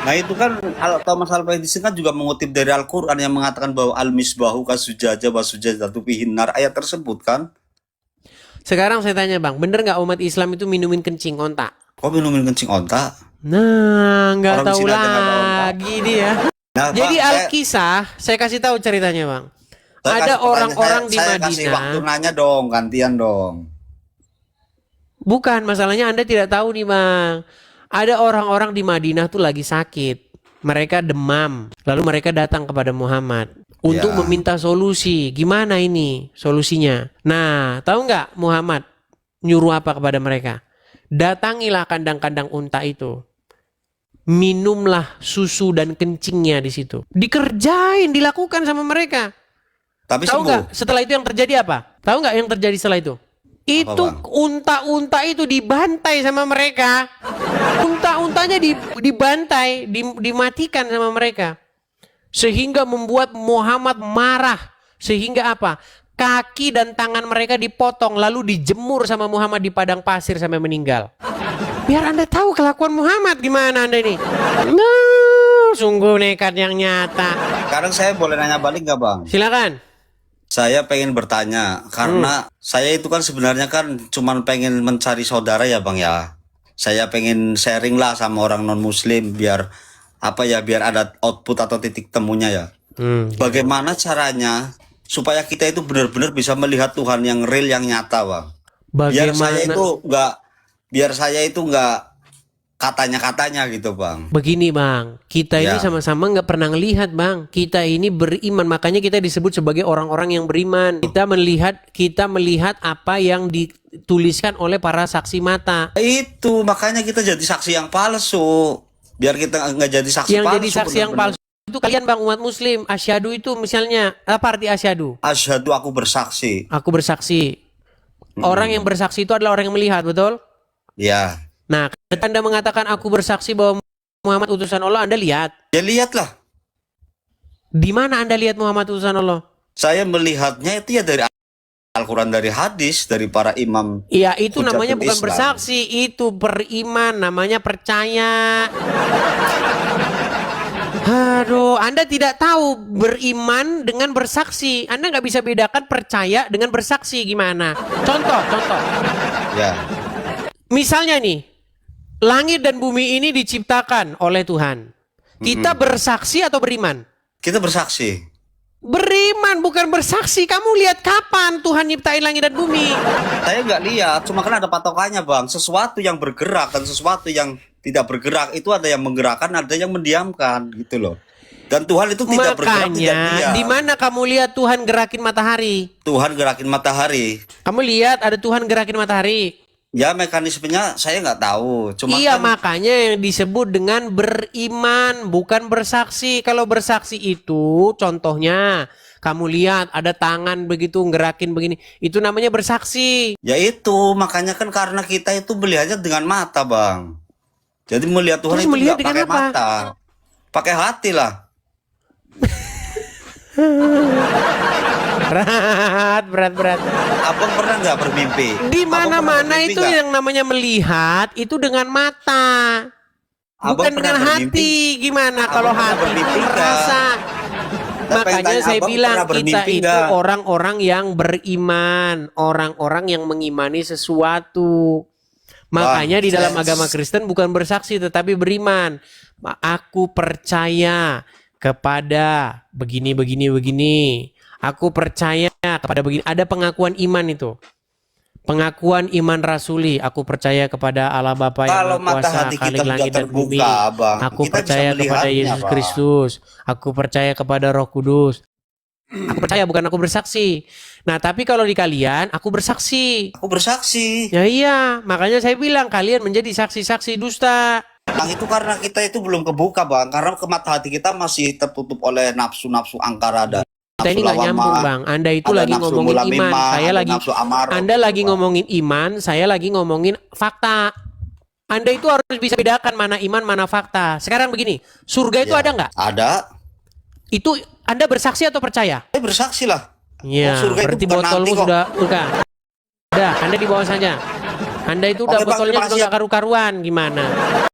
Nah itu kan Thomas Alva Edison kan juga mengutip dari Al-Quran yang mengatakan bahwa al-misbahu kasujaja wa sujadatu fihin nar, ayat tersebut kan. Sekarang saya tanya bang, bener nggak umat Islam itu minumin kencing onta? Kok minumin kencing onta? Nah, nggak Orang di tahu sini aja nggak ada onta. lagi dia. Nah Bang, Jadi Alkisah, saya kasih tahu ceritanya bang. saya Ada kasih orang-orang di saya kasih waktu Madinah. nanya dong, gantian dong. Bukan, masalahnya Anda tidak tahu nih bang. Ada orang-orang di Madinah tuh lagi sakit. Mereka demam. Lalu mereka datang kepada Muhammad untuk Ya. meminta solusi. Gimana ini solusinya? Nah, tahu nggak Muhammad nyuruh apa kepada mereka? Datangilah kandang-kandang unta itu. Minumlah susu dan kencingnya di situ. Dikerjain, dilakukan sama mereka. Tapi Tahu sembuh. nggak setelah itu yang terjadi apa? Tahu nggak yang terjadi setelah itu? Itu Bang? unta-unta itu dibantai sama mereka. Unta-untanya dibantai, dimatikan sama mereka. Sehingga membuat Muhammad marah. Sehingga apa? Kaki dan tangan mereka dipotong lalu dijemur sama Muhammad di padang pasir sampai meninggal. Biar Anda tahu kelakuan Muhammad gimana Anda ini. Nah, sungguh nekat yang nyata. Sekarang saya boleh nanya balik nggak Bang? Silakan. Saya pengen bertanya, karena saya itu kan sebenarnya kan cuman pengen mencari saudara ya Bang ya. Saya pengen sharing lah sama orang non-muslim biar apa ya, biar ada output atau titik temunya ya. Bagaimana caranya supaya kita itu benar-benar bisa melihat Tuhan yang real, yang nyata Bang. Biar saya itu nggak katanya-katanya gitu Bang. Begini bang, kita ini Ya. sama-sama nggak pernah ngelihat bang. Kita ini beriman, makanya kita disebut sebagai orang-orang yang beriman. Kita melihat apa yang dituliskan oleh para saksi mata. Itu makanya kita jadi saksi yang palsu. Biar kita nggak jadi saksi Yang palsu. jadi saksi yang palsu itu kalian bang, umat muslim. Asyhadu itu misalnya, apa arti asyhadu? Asyhadu, aku bersaksi. Aku bersaksi. Orang yang bersaksi itu adalah orang yang melihat, betul? Ya. Nah, ketika Anda mengatakan aku bersaksi bahwa Muhammad utusan Allah, Anda lihat. Ya lihatlah. Di mana Anda lihat Muhammad utusan Allah? Saya melihatnya itu ya dari Al-Quran, dari hadis, dari para imam. Iya, itu Hujatul namanya bukan Islam. bersaksi, itu beriman, namanya percaya. Aduh, Anda tidak tahu beriman dengan bersaksi. Anda nggak bisa bedakan percaya dengan bersaksi gimana. Contoh. Ya. Misalnya nih, langit dan bumi ini diciptakan oleh Tuhan. Kita bersaksi atau beriman? Kita bersaksi. Beriman, bukan bersaksi. Kamu lihat kapan Tuhan nyiptain langit dan bumi? Saya nggak lihat, cuma kan ada patokannya Bang. Sesuatu yang bergerak dan sesuatu yang tidak bergerak itu ada yang menggerakkan, ada yang mendiamkan gitu loh. Dan Tuhan itu tidak bergerak, tidak diam. Makanya, di mana kamu lihat Tuhan gerakin matahari? Tuhan gerakin matahari. Kamu lihat ada Tuhan gerakin matahari? Ya mekanismenya saya nggak tahu. Cuma Iya, kan makanya yang disebut dengan beriman, bukan bersaksi. Kalau bersaksi itu contohnya kamu lihat ada tangan begitu gerakin begini, itu namanya bersaksi. ya itu makanya kan karena kita itu melihatnya dengan mata Bang. Jadi melihat Tuhan Terus itu melihat nggak dengan pakai apa? mata, pakai hati lah. Berat. Abang pernah nggak bermimpi? Di Abang pernah mana-mana bermimpi itu nggak? yang namanya melihat itu dengan mata. Abang Bukan pernah dengan bermimpi? hati. Gimana Abang kalau pernah hati itu bermimpi nggak? merasa? Saya pengen Makanya tanya, saya Abang bilang pernah kita bermimpi itu nggak? orang-orang yang beriman, orang-orang yang mengimani sesuatu. Makanya di dalam agama Kristen bukan bersaksi tetapi beriman. Aku percaya kepada begini. Aku percaya kepada begini. Ada pengakuan iman itu. Pengakuan iman rasuli. Aku percaya kepada Allah Bapa yang Kalau Maha mata Kuasa, hati Khalik kita sudah langit dan bumi. terbuka, Bang, Aku kita bisa percaya kepada melihatnya, Yesus Bang. Kristus. Aku percaya kepada Roh Kudus. Aku percaya, bukan aku bersaksi. Nah, tapi kalau di kalian, aku bersaksi. Aku bersaksi. Ya iya, makanya saya bilang kalian menjadi saksi-saksi dusta. Bang, itu karena kita itu belum kebuka Bang, karena ke mata hati kita masih tertutup oleh nafsu-nafsu angkara dan Kita ini nggak nyambung bang. Anda itu ada lagi nafsu ngomongin mula iman, mimah, saya ada lagi nafsu amarah, Anda gitu, lagi Bang. ngomongin iman, saya lagi ngomongin fakta. Anda itu harus bisa bedakan mana iman, mana fakta. Sekarang begini, surga itu Ya, ada nggak? ada. Itu Anda bersaksi atau percaya? Saya bersaksi lah. Ya, Oh, surga itu berarti bukan botolmu nanti kok. sudah. Udah, Anda di bawah saja. Anda itu udah Oke, Bang, botolnya terima juga kasih ya. nggak karu-karuan, gimana?